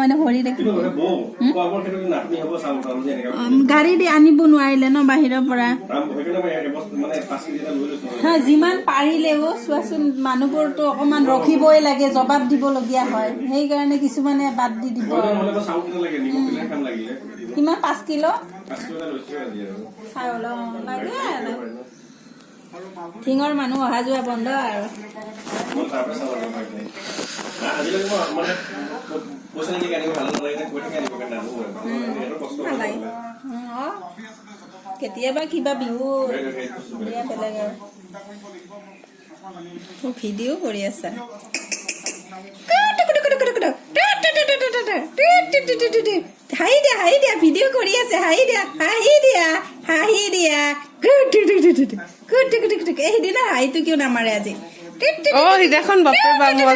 মানে ভৰি দেখি গাড়ী দি আনিব নোৱাৰিলে ন বাহিৰৰ পৰা যিমান পাৰিলেও চোৱাচোন মানুহবোৰতো অকমান ৰখিবই লাগে জবাব দিবলগীয়া হয় সেইকাৰণে কিছুমানে বাদ দি দিব কিমান 5 কিলো চাউল লাগে ঠিঙৰ মানুহ অহা যোৱা বন্ধ আৰু কেতিয়াবা কিবা বিহু বেলেগ আৰু ভিডিঅ' কৰি আছা হাঁহি দিয়া ভিডিঅ' কৰি আছে হাঁহি দিয়া সেইদিনা হাঁহিটো কিয় নামাৰে আজি সিদিনাখন বাপৰে বাপ